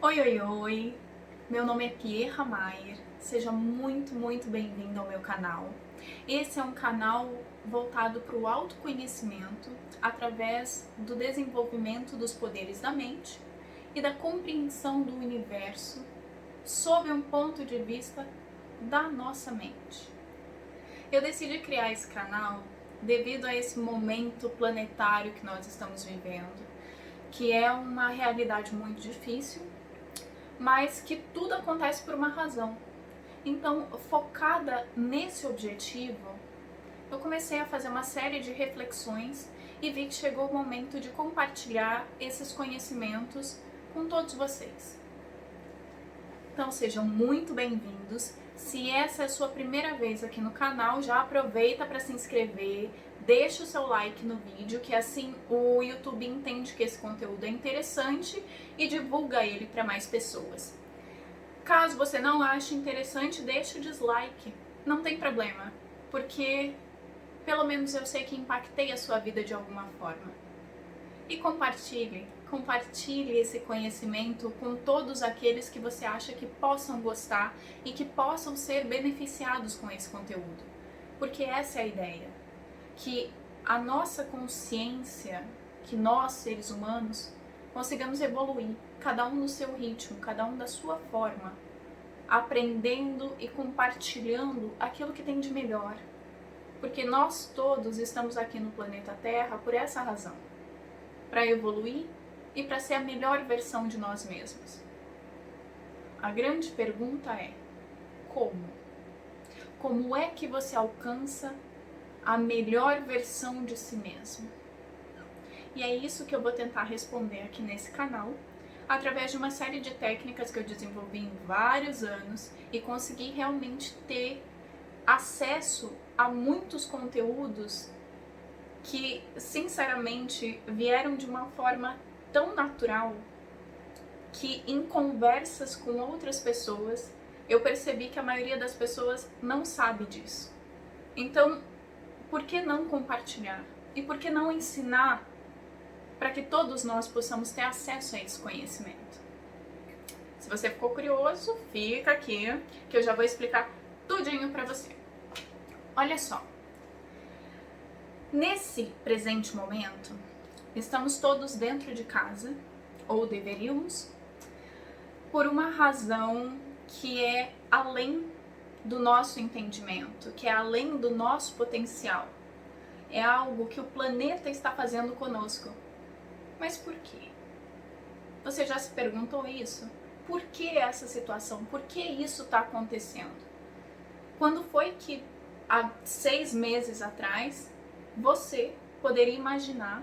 Oi, oi, oi! Meu nome é Pierra Maier, seja muito bem-vindo ao meu canal. Esse é um canal voltado para o autoconhecimento através do desenvolvimento dos poderes da mente e da compreensão do universo sob um ponto de vista da nossa mente. Eu decidi criar esse canal devido a esse momento planetário que nós estamos vivendo, que é uma realidade muito difícil, mas que tudo acontece por uma razão. Então, focada nesse objetivo, eu comecei a fazer uma série de reflexões e vi que chegou o momento de compartilhar esses conhecimentos com todos vocês. Então, sejam muito bem-vindos. Se essa é a sua primeira vez aqui no canal, já aproveita para se inscrever, deixa o seu like no vídeo, que assim o YouTube entende que esse conteúdo é interessante e divulga ele para mais pessoas. Caso você não ache interessante, deixa o dislike, não tem problema, porque pelo menos eu sei que impactei a sua vida de alguma forma. E compartilhe esse conhecimento com todos aqueles que você acha que possam gostar e que possam ser beneficiados com esse conteúdo. Porque essa é a ideia, que a nossa consciência, que nós, seres humanos, consigamos evoluir, cada um no seu ritmo, cada um da sua forma, aprendendo e compartilhando aquilo que tem de melhor. Porque nós todos estamos aqui no planeta Terra por essa razão, para evoluir e para ser a melhor versão de nós mesmos. A grande pergunta é: como? Como é que você alcança a melhor versão de si mesmo? E é isso que eu vou tentar responder aqui nesse canal, através de uma série de técnicas que eu desenvolvi em vários anos e consegui realmente ter acesso a muitos conteúdos que, sinceramente, vieram de uma forma tão natural que, em conversas com outras pessoas, eu percebi que a maioria das pessoas não sabe disso. Então, por que não compartilhar? E por que não ensinar para que todos nós possamos ter acesso a esse conhecimento? Se você ficou curioso, fica aqui que eu já vou explicar tudinho para você. Olha só. Nesse presente momento, estamos todos dentro de casa, ou deveríamos, por uma razão que é além do nosso entendimento, que é além do nosso potencial. É algo que o planeta está fazendo conosco. Mas por quê? Você já se perguntou isso? Por que essa situação? Por que isso está acontecendo? Quando foi que, há 6 meses atrás, você poderia imaginar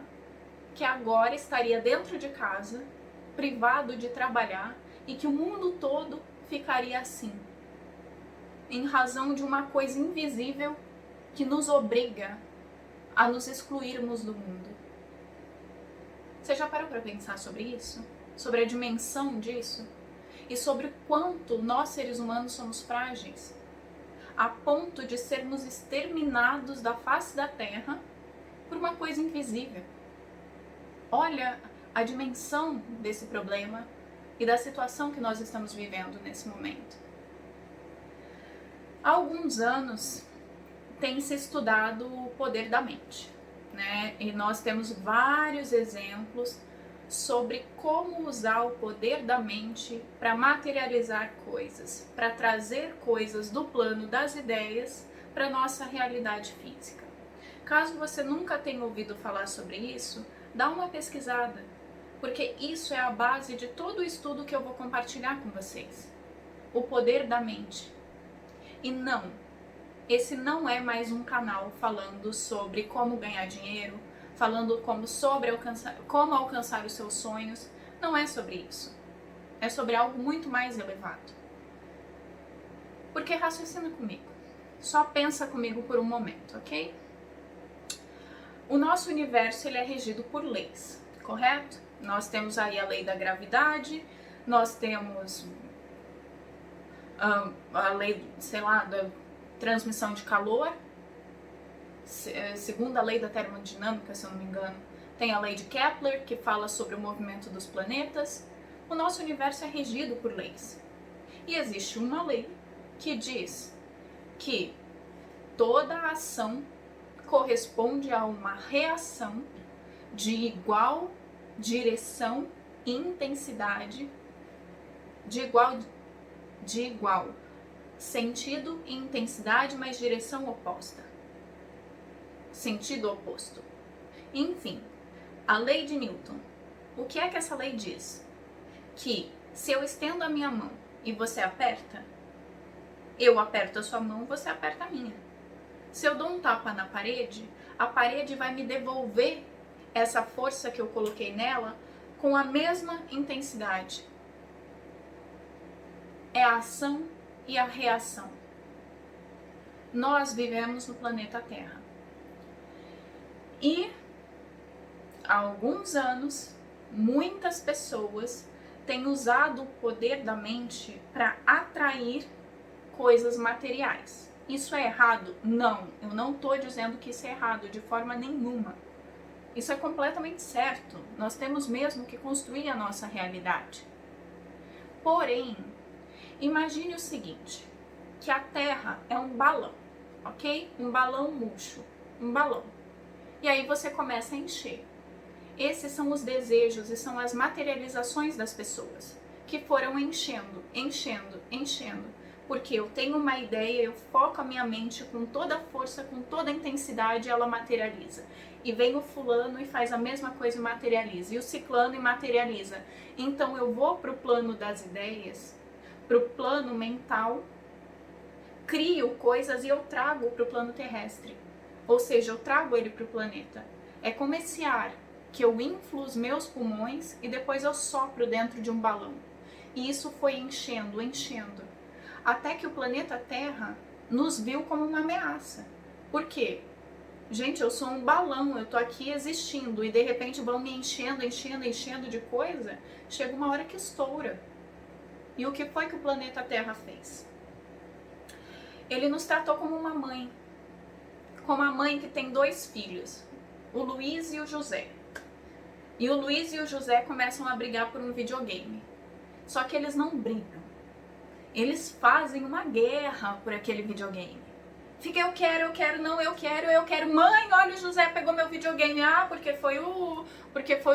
que agora estaria dentro de casa, privado de trabalhar, e que o mundo todo ficaria assim, em razão de uma coisa invisível que nos obriga a nos excluirmos do mundo? Você já parou para pensar sobre isso? Sobre a dimensão disso? E sobre o quanto nós, seres humanos, somos frágeis? A ponto de sermos exterminados da face da Terra por uma coisa invisível. Olha a dimensão desse problema e da situação que nós estamos vivendo nesse momento. Há alguns anos tem se estudado o poder da mente, né? E nós temos vários exemplos sobre como usar o poder da mente para materializar coisas, para trazer coisas do plano das ideias para a nossa realidade física. Caso você nunca tenha ouvido falar sobre isso, dá uma pesquisada, porque isso é a base de todo o estudo que eu vou compartilhar com vocês. O poder da mente. E não, esse não é mais um canal falando sobre como ganhar dinheiro, falando como alcançar os seus sonhos. Não é sobre isso. É sobre algo muito mais elevado. Porque raciocina comigo. Só pensa comigo por um momento, ok? O nosso universo ele é regido por leis, correto? Nós temos aí a lei da gravidade, nós temos a lei, sei lá, da transmissão de calor, segundo a lei da termodinâmica, se eu não me engano. Tem a lei de Kepler, que fala sobre o movimento dos planetas. O nosso universo é regido por leis. E existe uma lei que diz que toda ação corresponde a uma reação de igual direção e intensidade, de igual sentido e intensidade, mas direção oposta. Sentido oposto. Enfim, a lei de Newton. O que é que essa lei diz? Que se eu estendo a minha mão e você aperta, eu aperto a sua mão, você aperta a minha. Se eu dou um tapa na parede, a parede vai me devolver essa força que eu coloquei nela com a mesma intensidade. É a ação e a reação. Nós vivemos no planeta Terra. E há alguns anos, muitas pessoas têm usado o poder da mente para atrair coisas materiais. Isso é errado? Não, eu não estou dizendo que isso é errado de forma nenhuma. Isso é completamente certo. Nós temos mesmo que construir a nossa realidade. Porém, imagine o seguinte, que a Terra é um balão, ok? Um balão murcho, um balão. E aí você começa a encher. Esses são os desejos e são as materializações das pessoas que foram enchendo, enchendo, enchendo. Porque eu tenho uma ideia, eu foco a minha mente com toda a força, com toda a intensidade, ela materializa. E vem o fulano e faz a mesma coisa e materializa. E o ciclano e materializa. Então eu vou para o plano das ideias, para o plano mental, crio coisas e eu trago para o plano terrestre. Ou seja, eu trago ele para o planeta. É como esse ar que eu inflo os meus pulmões e depois eu sopro dentro de um balão. E isso foi enchendo, enchendo. Até que o planeta Terra nos viu como uma ameaça. Por quê? Gente, eu sou um balão, eu tô aqui existindo e de repente vão me enchendo, enchendo, enchendo de coisa. Chega uma hora que estoura. E o que foi que o planeta Terra fez? Ele nos tratou como uma mãe. Como a mãe que tem 2 filhos, o Luiz e o José. E o Luiz e o José começam a brigar por um videogame. Só que eles não brigam. Eles fazem uma guerra por aquele videogame. Fica, eu quero, não, eu quero. Mãe, olha, o José pegou meu videogame. Ah, porque foi o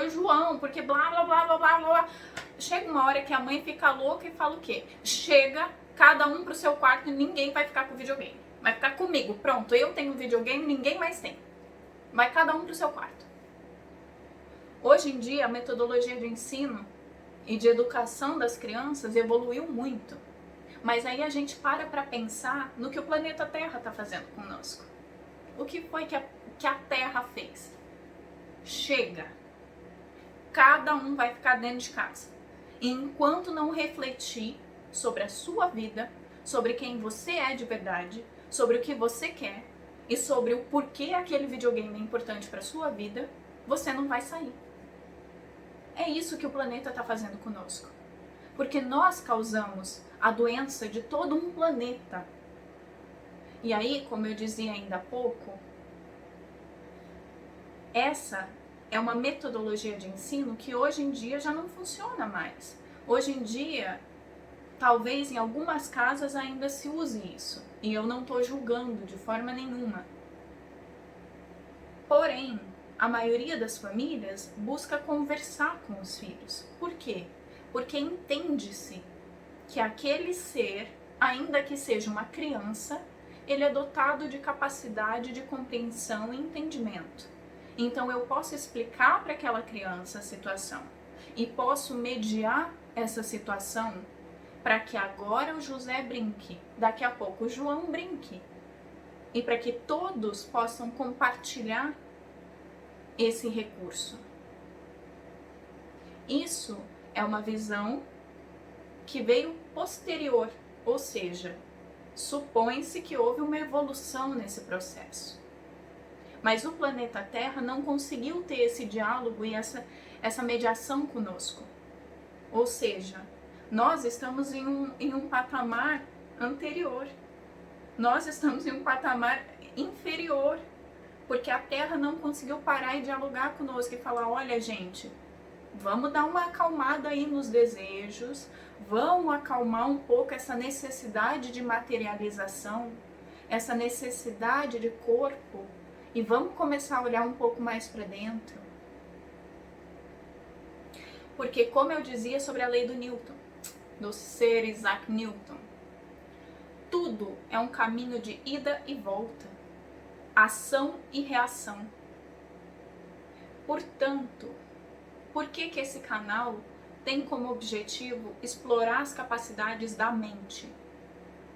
João, porque blá, blá, blá, blá, blá, blá. Chega uma hora que a mãe fica louca e fala o quê? Chega, cada um pro seu quarto e ninguém vai ficar com o videogame. Vai ficar comigo, pronto, eu tenho videogame, ninguém mais tem. Vai cada um pro seu quarto. Hoje em dia, a metodologia de ensino e de educação das crianças evoluiu muito. Mas aí a gente para pensar no que o planeta Terra está fazendo conosco. O que foi que a Terra fez? Chega. Cada um vai ficar dentro de casa. E enquanto não refletir sobre a sua vida, sobre quem você é de verdade, sobre o que você quer e sobre o porquê aquele videogame é importante para a sua vida, você não vai sair. É isso que o planeta está fazendo conosco. Porque nós causamos a doença de todo um planeta. E aí, como eu dizia ainda há pouco, essa é uma metodologia de ensino que hoje em dia já não funciona mais. Hoje em dia, talvez em algumas casas ainda se use isso. E eu não estou julgando de forma nenhuma. Porém, a maioria das famílias busca conversar com os filhos. Por quê? Porque entende-se que aquele ser, ainda que seja uma criança, ele é dotado de capacidade de compreensão e entendimento. Então eu posso explicar para aquela criança a situação e posso mediar essa situação para que agora o José brinque, daqui a pouco o João brinque. E para que todos possam compartilhar esse recurso. Isso é uma visão que veio posterior, ou seja, supõe-se que houve uma evolução nesse processo. Mas o planeta Terra não conseguiu ter esse diálogo e essa mediação conosco. Ou seja, nós estamos em um patamar anterior. Nós estamos em um patamar inferior. Porque a Terra não conseguiu parar e dialogar conosco e falar, olha gente, Vamos dar uma acalmada aí nos desejos, vamos acalmar um pouco essa necessidade de materialização, essa necessidade de corpo, e vamos começar a olhar um pouco mais para dentro. Porque, como eu dizia sobre a lei do Newton, do Sir Isaac Newton, tudo é um caminho de ida e volta, ação e reação. Portanto, por que esse canal tem como objetivo explorar as capacidades da mente?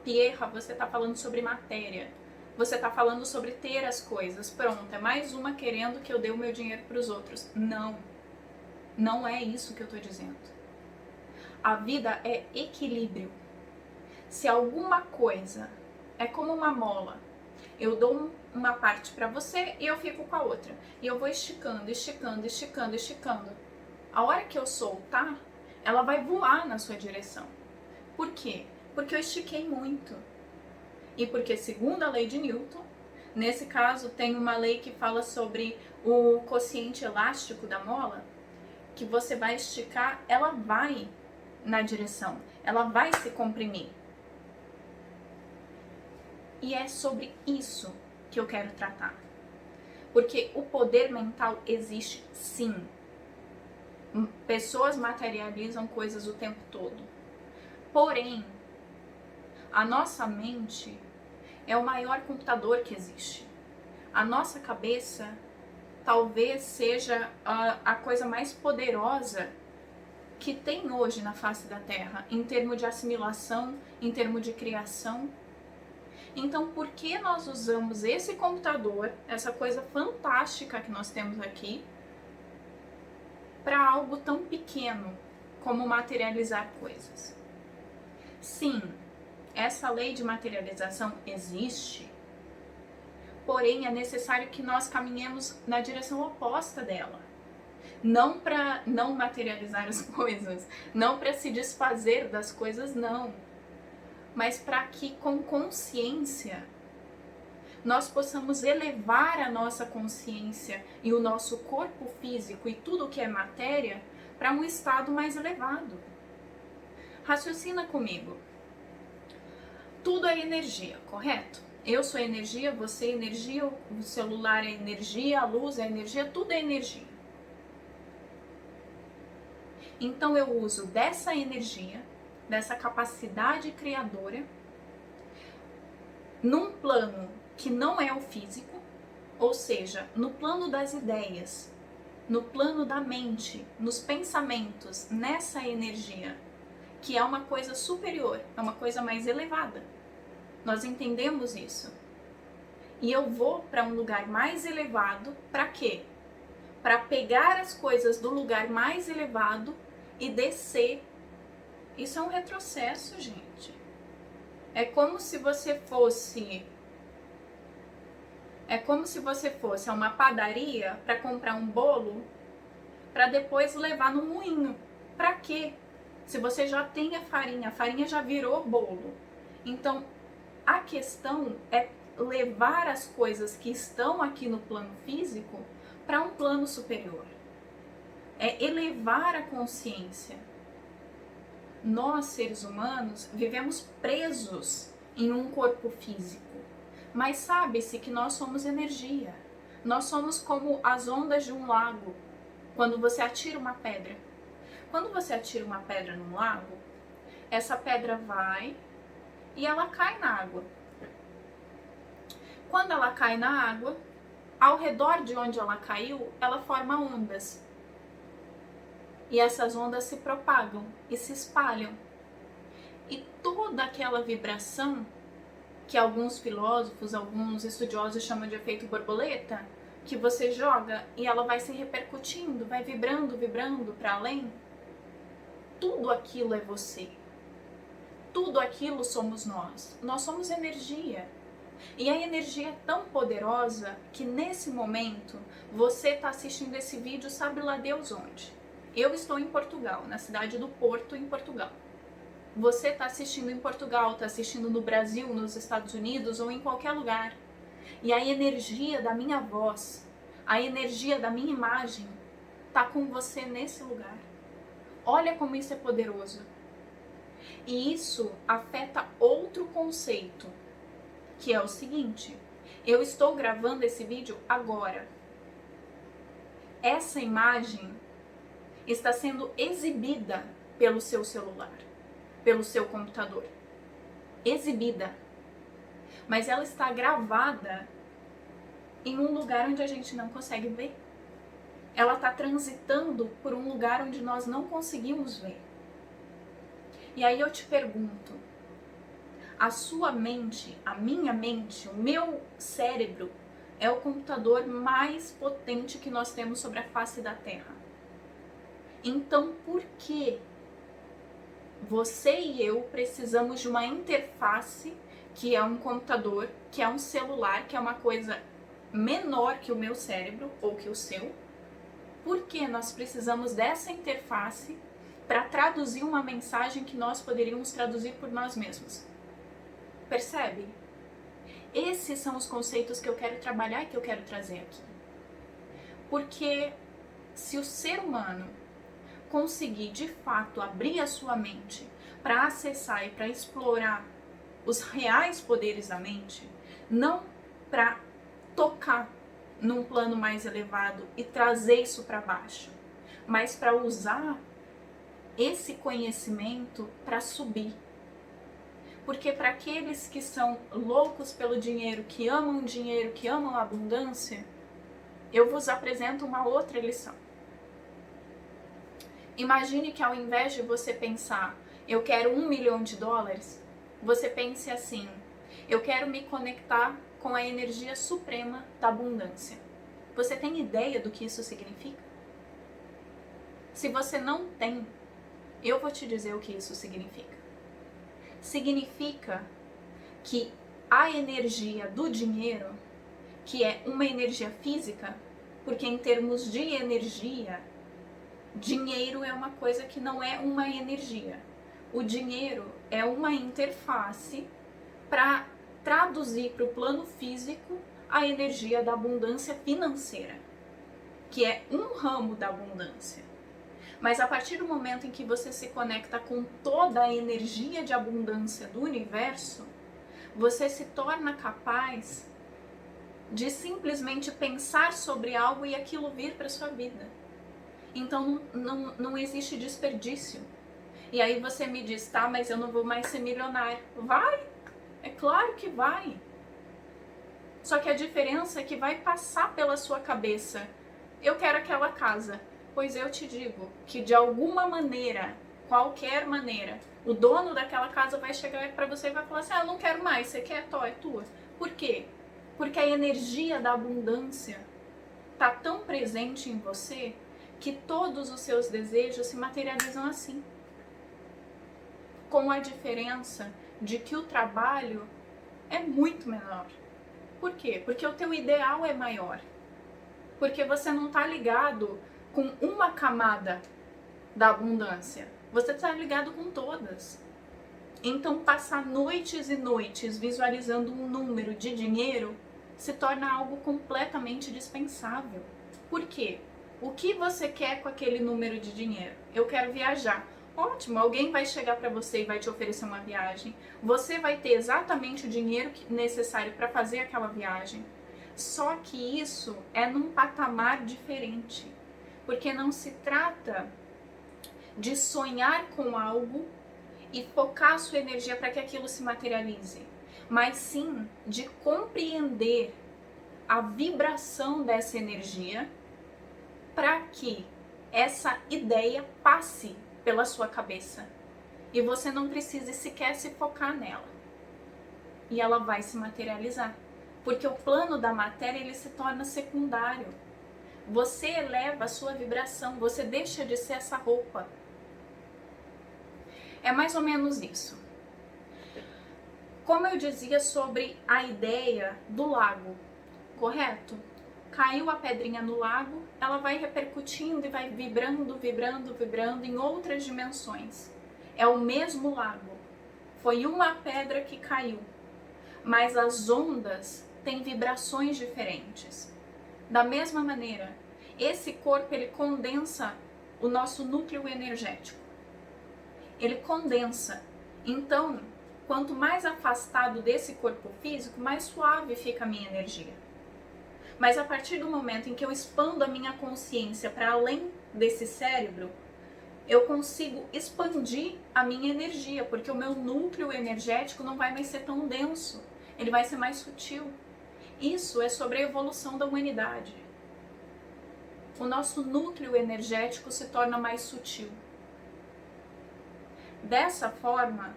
Pierra, você está falando sobre matéria, você está falando sobre ter as coisas, pronto, é mais uma querendo que eu dê o meu dinheiro para os outros. Não, não é isso que eu estou dizendo. A vida é equilíbrio. Se alguma coisa é como uma mola, eu dou uma parte para você e eu fico com a outra. E eu vou esticando, esticando, esticando, esticando. A hora que eu soltar, ela vai voar na sua direção. Por quê? Porque eu estiquei muito. E porque, segundo a lei de Newton, nesse caso tem uma lei que fala sobre o quociente elástico da mola, que você vai esticar, ela vai na direção, ela vai se comprimir. E é sobre isso que eu quero tratar. Porque o poder mental existe sim. Pessoas materializam coisas o tempo todo. Porém, a nossa mente é o maior computador que existe. A nossa cabeça talvez seja a coisa mais poderosa que tem hoje na face da Terra, em termos de assimilação, em termos de criação. Então, por que nós usamos esse computador, essa coisa fantástica que nós temos aqui, para algo tão pequeno como materializar coisas? Sim, essa lei de materialização existe, porém é necessário que nós caminhemos na direção oposta dela. Não para não materializar as coisas, não para se desfazer das coisas, não. Mas para que com consciência nós possamos elevar a nossa consciência e o nosso corpo físico e tudo que é matéria para um estado mais elevado. Raciocina comigo. Tudo é energia, correto? Eu sou energia, você é energia, o celular é energia, a luz é energia, tudo é energia. Então eu uso dessa energia, dessa capacidade criadora, num plano que não é o físico, ou seja, no plano das ideias, no plano da mente, nos pensamentos, nessa energia, que é uma coisa superior, é uma coisa mais elevada. Nós entendemos isso. E eu vou para um lugar mais elevado, para quê? Para pegar as coisas do lugar mais elevado e descer. Isso é um retrocesso, gente. É como se você fosse a uma padaria para comprar um bolo para depois levar no moinho. Para quê? Se você já tem a farinha já virou bolo. Então, a questão é levar as coisas que estão aqui no plano físico para um plano superior. É elevar a consciência. Nós, seres humanos, vivemos presos em um corpo físico. Mas sabe-se que nós somos energia. Nós somos como as ondas de um lago. Quando você atira uma pedra. Quando você atira uma pedra num lago, essa pedra vai e ela cai na água. Quando ela cai na água, ao redor de onde ela caiu, ela forma ondas. E essas ondas se propagam e se espalham. E toda aquela vibração que alguns filósofos, alguns estudiosos chamam de efeito borboleta, que você joga e ela vai se repercutindo, vai vibrando, vibrando para além. Tudo aquilo é você. Tudo aquilo somos nós. Nós somos energia. E a energia é tão poderosa que nesse momento você está assistindo esse vídeo, sabe lá Deus onde? Eu estou em Portugal, na cidade do Porto, em Portugal. Você está assistindo em Portugal, está assistindo no Brasil, nos Estados Unidos ou em qualquer lugar. E a energia da minha voz, a energia da minha imagem tá com você nesse lugar. Olha como isso é poderoso. E isso afeta outro conceito, que é o seguinte: eu estou gravando esse vídeo agora. Essa imagem está sendo exibida pelo seu celular, pelo seu computador. Exibida. Mas ela está gravada em um lugar onde a gente não consegue ver. Ela está transitando por um lugar onde nós não conseguimos ver. E aí eu te pergunto, a sua mente, a minha mente, o meu cérebro é o computador mais potente que nós temos sobre a face da Terra. Então, por que você e eu precisamos de uma interface que é um computador, que é um celular, que é uma coisa menor que o meu cérebro ou que o seu? Por que nós precisamos dessa interface para traduzir uma mensagem que nós poderíamos traduzir por nós mesmos? Percebe? Esses são os conceitos que eu quero trabalhar e que eu quero trazer aqui. Porque se o ser humano conseguir de fato abrir a sua mente para acessar e para explorar os reais poderes da mente, não para tocar num plano mais elevado e trazer isso para baixo, mas para usar esse conhecimento para subir. Porque para aqueles que são loucos pelo dinheiro, que amam a abundância, eu vos apresento uma outra lição. Imagine que ao invés de você pensar, eu quero $1 milhão, você pense assim, eu quero me conectar com a energia suprema da abundância. Você tem ideia do que isso significa? Se você não tem, eu vou te dizer o que isso significa. Significa que a energia do dinheiro, que é uma energia física, porque em termos de energia, dinheiro é uma coisa que não é uma energia. O dinheiro é uma interface para traduzir para o plano físico a energia da abundância financeira, que é um ramo da abundância. Mas a partir do momento em que você se conecta com toda a energia de abundância do universo, você se torna capaz de simplesmente pensar sobre algo e aquilo vir para sua vida. Então não existe desperdício. E aí você me diz, tá, mas eu não vou mais ser milionário. Vai! É claro que vai! Só que a diferença é que vai passar pela sua cabeça. Eu quero aquela casa. Pois eu te digo que de alguma maneira, qualquer maneira, o dono daquela casa vai chegar para você e vai falar assim, eu não quero mais, você quer? É tua. Por quê? Porque a energia da abundância está tão presente em você que todos os seus desejos se materializam assim. Com a diferença de que o trabalho é muito menor. Por quê? Porque o teu ideal é maior. Porque você não está ligado com uma camada da abundância. Você está ligado com todas. Então, passar noites e noites visualizando um número de dinheiro se torna algo completamente dispensável. Por quê? O que você quer com aquele número de dinheiro? Eu quero viajar. Ótimo, alguém vai chegar para você e vai te oferecer uma viagem. Você vai ter exatamente o dinheiro necessário para fazer aquela viagem. Só que isso é num patamar diferente. Porque não se trata de sonhar com algo e focar a sua energia para que aquilo se materialize, mas sim de compreender a vibração dessa energia para que essa ideia passe pela sua cabeça e você não precise sequer se focar nela. E ela vai se materializar, porque o plano da matéria ele se torna secundário. Você eleva a sua vibração, você deixa de ser essa roupa. É mais ou menos isso. Como eu dizia sobre a ideia do lago, correto? Caiu a pedrinha no lago, ela vai repercutindo e vai vibrando em outras dimensões. É o mesmo lago. Foi uma pedra que caiu, mas as ondas têm vibrações diferentes. Da mesma maneira, esse corpo ele condensa o nosso núcleo energético. Ele condensa. Então, quanto mais afastado desse corpo físico, mais suave fica a minha energia. Mas a partir do momento em que eu expando a minha consciência para além desse cérebro, eu consigo expandir a minha energia, porque o meu núcleo energético não vai mais ser tão denso, ele vai ser mais sutil. Isso é sobre a evolução da humanidade. O nosso núcleo energético se torna mais sutil. Dessa forma,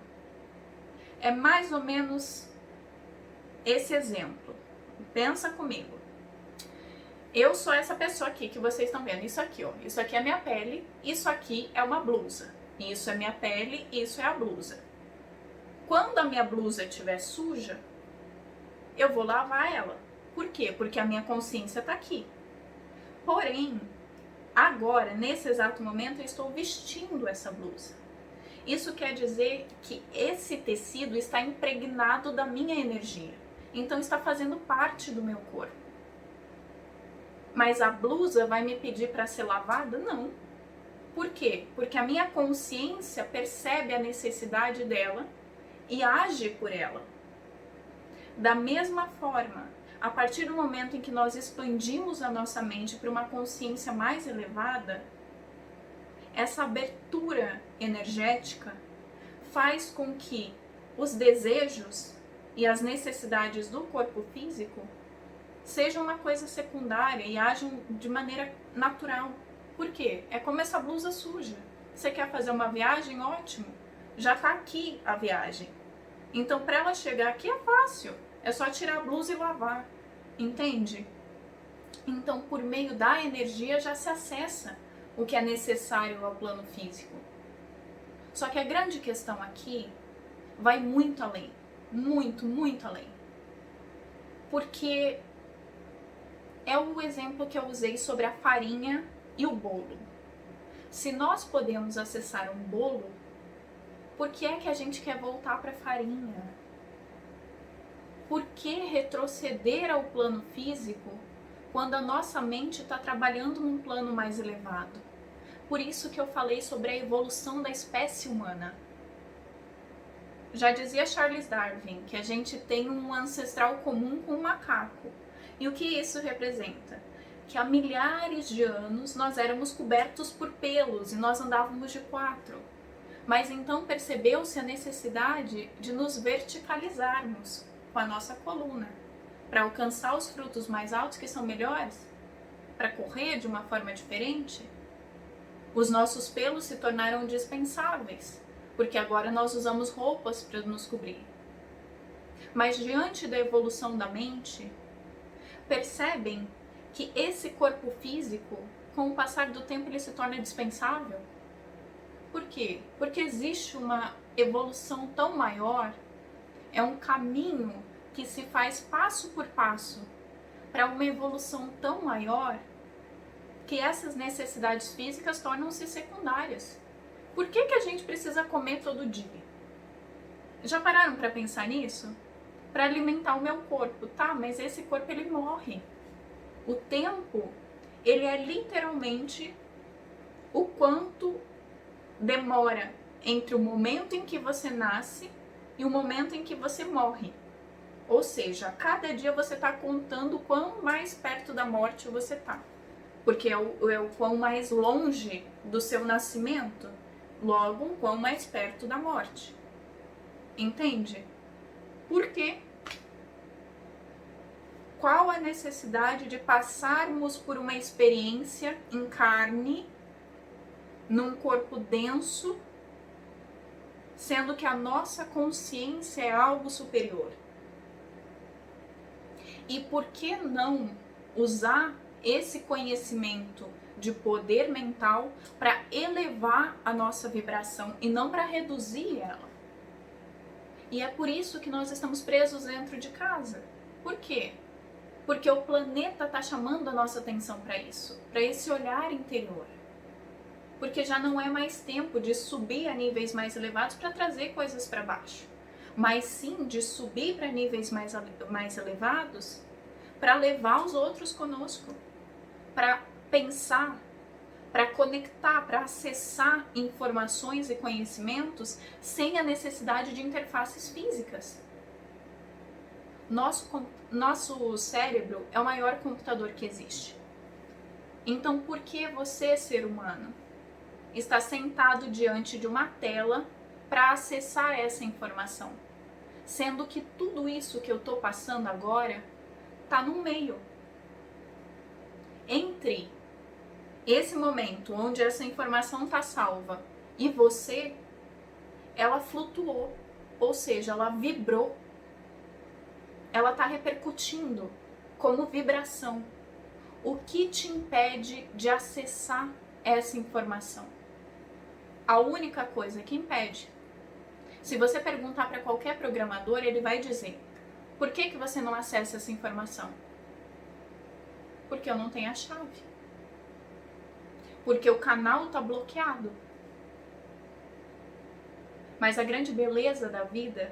é mais ou menos esse exemplo. Pensa comigo. Eu sou essa pessoa aqui que vocês estão vendo. Isso aqui, ó. Isso aqui é minha pele. Isso aqui é uma blusa. Isso é minha pele. Isso é a blusa. Quando a minha blusa estiver suja, eu vou lavar ela. Por quê? Porque a minha consciência está aqui. Porém, agora, nesse exato momento, eu estou vestindo essa blusa. Isso quer dizer que esse tecido está impregnado da minha energia. Então, está fazendo parte do meu corpo. Mas a blusa vai me pedir para ser lavada? Não. Por quê? Porque a minha consciência percebe a necessidade dela e age por ela. Da mesma forma, a partir do momento em que nós expandimos a nossa mente para uma consciência mais elevada, essa abertura energética faz com que os desejos e as necessidades do corpo físico sejam uma coisa secundária e ajam de maneira natural. Por quê? É como essa blusa suja. Você quer fazer uma viagem? Ótimo. Já está aqui a viagem. Então, para ela chegar aqui é fácil. É só tirar a blusa e lavar. Entende? Então, por meio da energia já se acessa o que é necessário ao plano físico. Só que a grande questão aqui vai muito além. Muito, muito além. Porque é o exemplo que eu usei sobre a farinha e o bolo. Se nós podemos acessar um bolo, por que é que a gente quer voltar para a farinha? Por que retroceder ao plano físico quando a nossa mente está trabalhando num plano mais elevado? Por isso que eu falei sobre a evolução da espécie humana. Já dizia Charles Darwin que a gente tem um ancestral comum com um macaco. E o que isso representa? Que há milhares de anos nós éramos cobertos por pelos e nós andávamos de 4. Mas então percebeu-se a necessidade de nos verticalizarmos com a nossa coluna, para alcançar os frutos mais altos que são melhores, para correr de uma forma diferente. Os nossos pelos se tornaram dispensáveis, porque agora nós usamos roupas para nos cobrir. Mas diante da evolução da mente, percebem que esse corpo físico, com o passar do tempo, ele se torna dispensável? Por quê? Porque existe uma evolução tão maior, é um caminho que se faz passo por passo para uma evolução tão maior que essas necessidades físicas tornam-se secundárias. Por que a gente precisa comer todo dia? Já pararam para pensar nisso? Para alimentar o meu corpo, tá? Mas esse corpo ele morre. O tempo, ele é literalmente o quanto demora entre o momento em que você nasce e o momento em que você morre. Ou seja, a cada dia você está contando quão mais perto da morte você está. Porque é o quão mais longe do seu nascimento, logo o quão mais perto da morte. Entende? Por quê? Qual a necessidade de passarmos por uma experiência em carne, num corpo denso, sendo que a nossa consciência é algo superior? E por que não usar esse conhecimento de poder mental para elevar a nossa vibração e não para reduzir ela? E é por isso que nós estamos presos dentro de casa. Por quê? Porque o planeta está chamando a nossa atenção para isso, para esse olhar interior. Porque já não é mais tempo de subir a níveis mais elevados para trazer coisas para baixo, mas sim de subir para níveis mais elevados para levar os outros conosco, para pensar, para conectar, para acessar informações e conhecimentos sem a necessidade de interfaces físicas. Nosso cérebro é o maior computador que existe. Então, por que você, ser humano, está sentado diante de uma tela para acessar essa informação? Sendo que tudo isso que eu estou passando agora está no meio. Entre esse momento onde essa informação está salva e você, ela flutuou, ou seja, ela vibrou. Ela está repercutindo como vibração. O que te impede de acessar essa informação? A única coisa que impede. Se você perguntar para qualquer programador, ele vai dizer: por que você não acessa essa informação? Porque eu não tenho a chave. Porque o canal está bloqueado. Mas a grande beleza da vida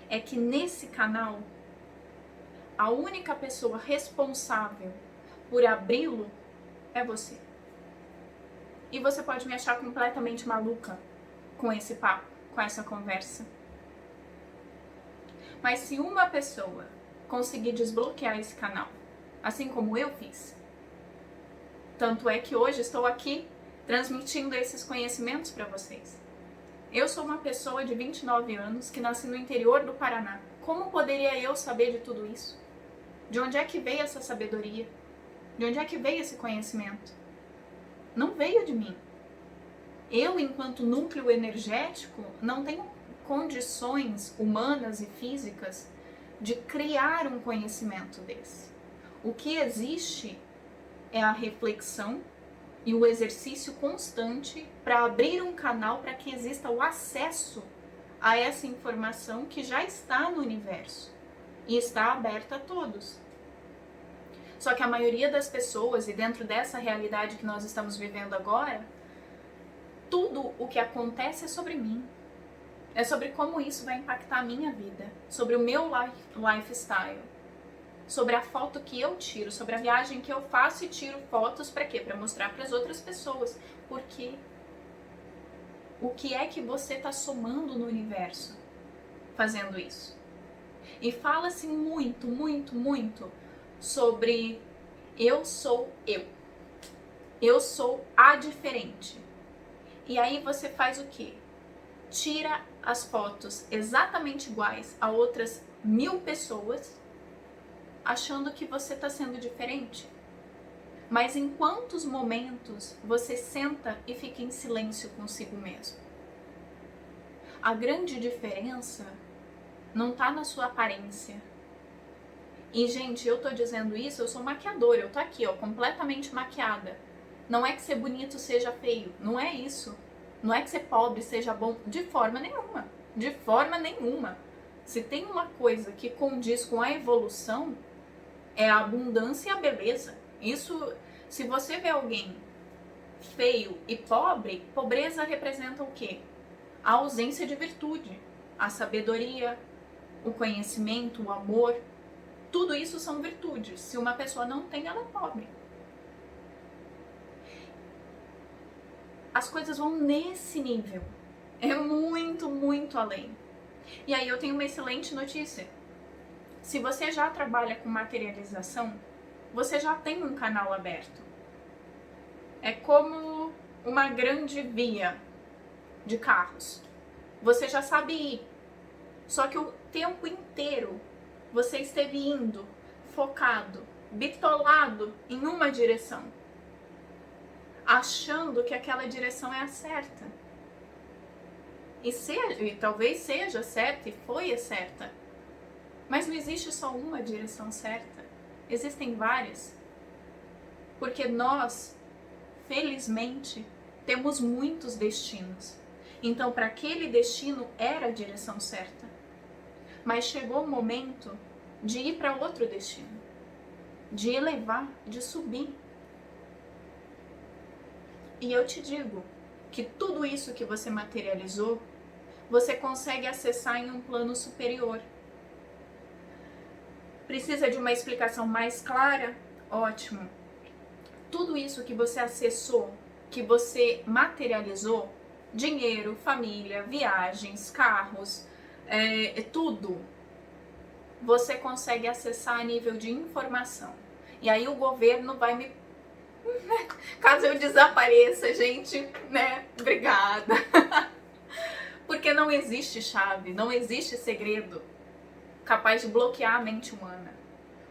é que nesse canal, a única pessoa responsável por abri-lo é você. E você pode me achar completamente maluca com esse papo, com essa conversa. Mas se uma pessoa conseguir desbloquear esse canal, assim como eu fiz, tanto é que hoje estou aqui transmitindo esses conhecimentos para vocês. Eu sou uma pessoa de 29 anos que nasci no interior do Paraná. Como poderia eu saber de tudo isso? De onde é que veio essa sabedoria? De onde é que veio esse conhecimento? Não veio de mim. Eu, enquanto núcleo energético, não tenho condições humanas e físicas de criar um conhecimento desse. O que existe é a reflexão e o exercício constante para abrir um canal para que exista o acesso a essa informação que já está no universo e está aberta a todos. Só que a maioria das pessoas, e dentro dessa realidade que nós estamos vivendo agora, tudo o que acontece é sobre mim. É sobre como isso vai impactar a minha vida, sobre o meu lifestyle, sobre a foto que eu tiro, sobre a viagem que eu faço e tiro fotos para quê? Para mostrar para as outras pessoas. Porque o que é que você está somando no universo fazendo isso? E fala-se muito, muito, muito sobre eu sou eu. Eu sou a diferente. E aí você faz o quê? Tira as fotos exatamente iguais a outras 1000 pessoas, achando que você está sendo diferente. Mas em quantos momentos você senta e fica em silêncio consigo mesmo? A grande diferença não está na sua aparência. E, gente, eu tô dizendo isso, eu sou maquiadora, eu tô aqui, ó, completamente maquiada. Não é que ser bonito seja feio, não é isso. Não é que ser pobre seja bom, de forma nenhuma. De forma nenhuma. Se tem uma coisa que condiz com a evolução, é a abundância e a beleza. Isso, se você vê alguém feio e pobre, pobreza representa o quê? A ausência de virtude, a sabedoria, o conhecimento, o amor. Tudo isso são virtudes. Se uma pessoa não tem, ela é pobre. As coisas vão nesse nível. É muito, muito além. E aí eu tenho uma excelente notícia. Se você já trabalha com materialização, você já tem um canal aberto. É como uma grande via de carros. Você já sabe ir. Só que o tempo inteiro você esteve indo, focado, bitolado em uma direção, achando que aquela direção é a certa. E talvez seja certa e foi a certa. Mas não existe só uma direção certa. Existem várias. Porque nós, felizmente, temos muitos destinos. Então, para aquele destino era a direção certa. Mas chegou o momento de ir para outro destino. De elevar, de subir. E eu te digo que tudo isso que você materializou, você consegue acessar em um plano superior. Precisa de uma explicação mais clara? Ótimo. tudo isso que você acessou, que você materializou, dinheiro, família, viagens, carros, tudo, você consegue acessar a nível de informação. E aí o governo vai me... Caso eu desapareça, gente, né? Obrigada. Porque não existe chave, não existe segredo capaz de bloquear a mente humana.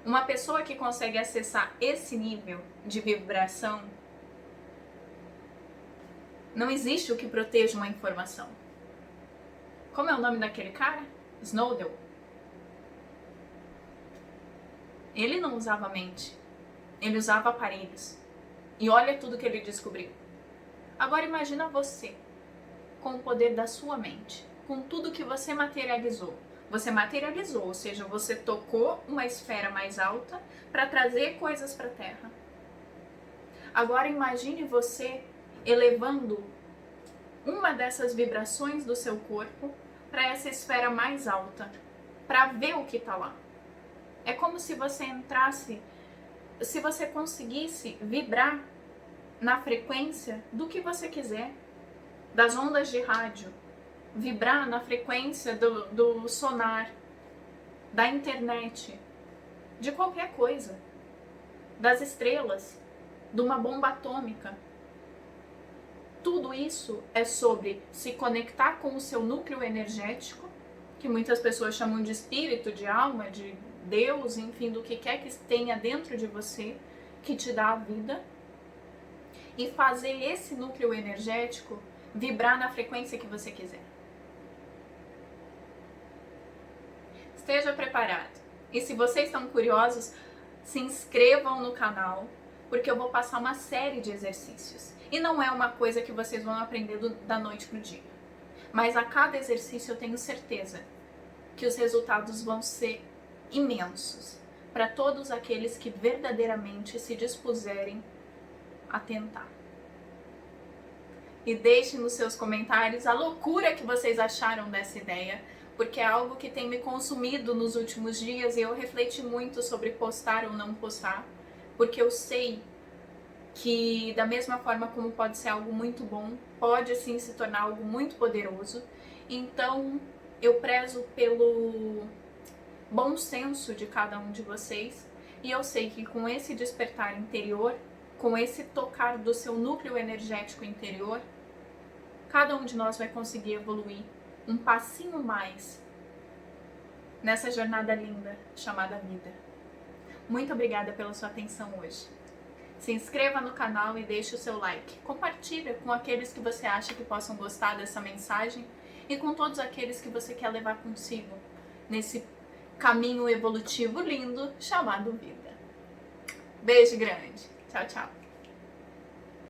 Uma pessoa que consegue acessar esse nível de vibração, não existe o que proteja uma informação. Como é o nome daquele cara? Snowden. Ele não usava mente, ele usava aparelhos. E olha tudo que ele descobriu. Agora imagina você, com o poder da sua mente, com tudo que você materializou. Você materializou, ou seja, você tocou uma esfera mais alta para trazer coisas para a Terra. Agora imagine você elevando uma dessas vibrações do seu corpo para essa esfera mais alta, para ver o que está lá. É como se você entrasse, se você conseguisse vibrar na frequência do que você quiser, das ondas de rádio, vibrar na frequência do sonar, da internet, de qualquer coisa, das estrelas, de uma bomba atômica. Tudo isso é sobre se conectar com o seu núcleo energético, que muitas pessoas chamam de espírito, de alma, de Deus, enfim, do que quer que tenha dentro de você, que te dá a vida, e fazer esse núcleo energético vibrar na frequência que você quiser. Esteja preparado. E se vocês estão curiosos, se inscrevam no canal, porque eu vou passar uma série de exercícios. E não é uma coisa que vocês vão aprender da noite pro dia. Mas a cada exercício eu tenho certeza que os resultados vão ser imensos para todos aqueles que verdadeiramente se dispuserem a tentar. E deixem nos seus comentários a loucura que vocês acharam dessa ideia, porque é algo que tem me consumido nos últimos dias e eu refleti muito sobre postar ou não postar, porque eu sei que da mesma forma como pode ser algo muito bom, pode sim se tornar algo muito poderoso. Então eu prezo pelo bom senso de cada um de vocês e eu sei que com esse despertar interior, com esse tocar do seu núcleo energético interior, cada um de nós vai conseguir evoluir um passinho mais nessa jornada linda chamada vida. Muito obrigada pela sua atenção hoje. Se inscreva no canal e deixe o seu like. Compartilha com aqueles que você acha que possam gostar dessa mensagem e com todos aqueles que você quer levar consigo nesse caminho evolutivo lindo chamado vida. Beijo grande. Tchau, tchau.